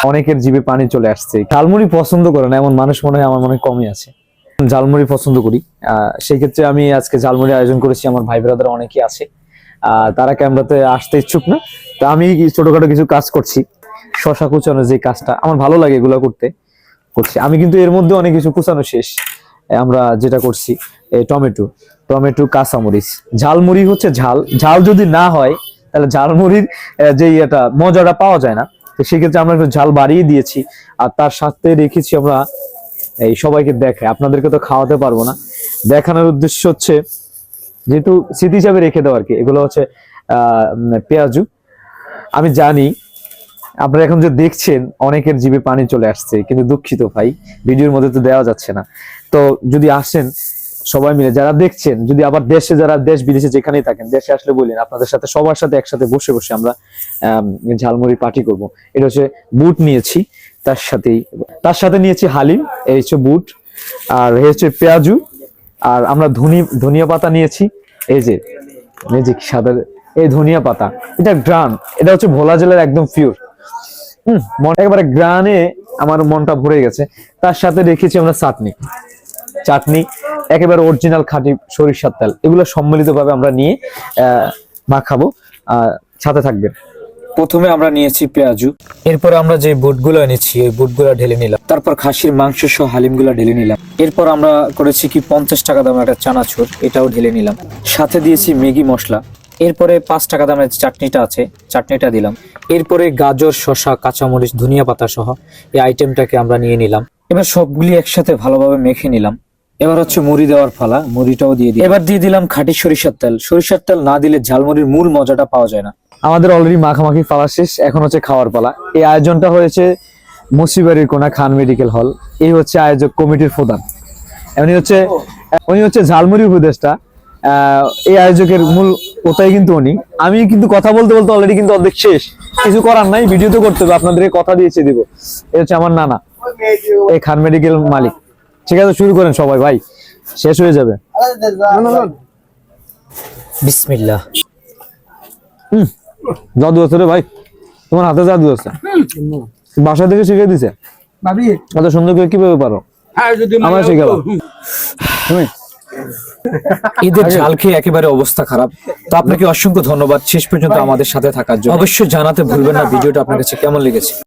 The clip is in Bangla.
অনেকের জিভে পানি চলে আসছে। ঝালমুড়ি পছন্দ করে না এমন মানুষ মনে হয় আমার মনে কমই আছে। ঝালমুড়ি পছন্দ করি, সেই ক্ষেত্রে আমি আজকে ঝালমুড়ি আয়োজন করেছি। আমার ভাই ব্রাদার অনেকেই আছে, তারা ক্যামেরাতে আসতে ইচ্ছুক না, তো আমি ছোটখাটো কিছু কাজ করছি। শশা কুচানোর যে কাজটা আমার ভালো লাগে, এগুলো করছি আমি, কিন্তু এর মধ্যে অনেক কিছু কুচানো শেষ। আমরা যেটা করছি টমেটো কাঁচামরিচ। ঝালমুড়ি হচ্ছে ঝাল যদি না হয় তাহলে ঝালমুড়ির যে এটা মজাটা পাওয়া যায় না। তো সেক্ষেত্রে আমরা একটু ঝাল বাড়িয়ে দিয়েছি, আর তার সাথে রেখেছি আমরা এই সবাইকে দেখাই, আপনাদেরকে তো খাওয়াতে পারবো না, দেখানোর উদ্দেশ্য হচ্ছে যেহেতু স্মৃতি হিসাবে রেখে দেওয়া আর কি। এগুলো হচ্ছে পেঁয়াজু। আমি জানি আপনারা এখন যে দেখছেন অনেকের জিভে পানি চলে আসছে, কিন্তু দুঃখিত ভাই, ভিডিওর মধ্যে তো দেওয়া যাচ্ছে না। তো যদি আসেন সবাই মিলে, যারা দেখছেন, যদি আবার দেশে যারা দেশ বিদেশে যেখানেই থাকেন, দেশে আসলে বললেন আপনাদের সাথে সবার সাথে একসাথে বসে আমরা ঝালমুড়ি পার্টি করব। এটা হচ্ছে বুট নিয়েছি, তার সাথে নিয়েছি হালিম, এই হচ্ছে বুট, আর এই হচ্ছে পেঁয়াজু, আর আমরা ধনিয়া পাতা নিয়েছি। এই যে ম্যাজিক সাদা এই ধনিয়া পাতা, এটা গ্রান, এটা হচ্ছে ভোলা জেলার একদম পিওর। একেবারে গ্রানে আমার মনটা ভরে গেছে। তার সাথে রেখেছি আমরা চাটনি একেবারে অরিজিনাল খাঁটি সরিষার তেল। এগুলো সম্মিলিত ভাবে আমরা নিয়ে মাখাবো, সাথে থাকবেন। প্রথমে আমরা নিয়েছি পেঁয়াজু, এরপরে আমরা যে বুটগুলো এনেছি ওই বুটগুলো ঢেলে নিলাম, তারপর খাসির মাংস সহ হালিমগুলো ঢেলে নিলাম। এরপর আমরা করেছি কি 50 টাকা দামের একটা চানাচুর, এটাও ঢেলে নিলাম। সাথে দিয়েছি ম্যাগি মশলা। এরপরে 5 টাকা দামের চাটনিটা আছে, চাটনিটা দিলাম। এরপরে গাজর, শসা, কাঁচামরিচ, ধনিয়া পাতা সহ এই আইটেমটাকে আমরা নিয়ে নিলাম। এবার সবগুলি একসাথে ভালোভাবে মেখে নিলাম। এবার হচ্ছে মুড়ি দেওয়ার পালা, মুড়িটাও দিয়ে দিই। এবার দিয়ে দিলাম খাঁটি সরিষার তেল। সরিষার তেল না দিলে ঝালমুড়ির মূল মজাটা পাওয়া যায় না। আমাদের অলরেডি মাখামাখি পালা শেষ, এখন হচ্ছে খাওয়ার পালা। এই আয়োজনটা হয়েছে মুসিবাড়ির কোনা খান মেডিকেল হল। এই হচ্ছে আয়োজক কমিটির প্রধান, উনি হচ্ছে ঝালমুড়ি উপদেষ্টা। এই আয়োজকের মূল ওটাই কিন্তু উনি। আমি কিন্তু কথা বলতে বলতে অলরেডি কিন্তু অর্ধেক শেষ, কিছু করার নাই, ভিডিও তো করতে হবে, আপনাদেরকে কথা দিয়েছে দিব। এটা হচ্ছে আমার নানা, এই খান মেডিকেল মালিক। ঠিক আছে, শুরু করেন সবাই, ভাই শেষ হয়ে যাবে। বিসমিল্লাহ। জাদু আছে রে ভাই, তোমার হাতে জাদু আছে, বাসা থেকে শিখে দিছে। এত সুন্দর করে কিভাবে পারো? আমার শিখাবো। ঈদের ঝাল খেয়ে একেবারে অবস্থা খারাপ। তো আপনাকে অসংখ্য ধন্যবাদ শেষ পর্যন্ত আমাদের সাথে থাকার জন্য। অবশ্যই জানাতে ভুলবেন না ভিডিওটা আপনার কাছে কেমন লেগেছে।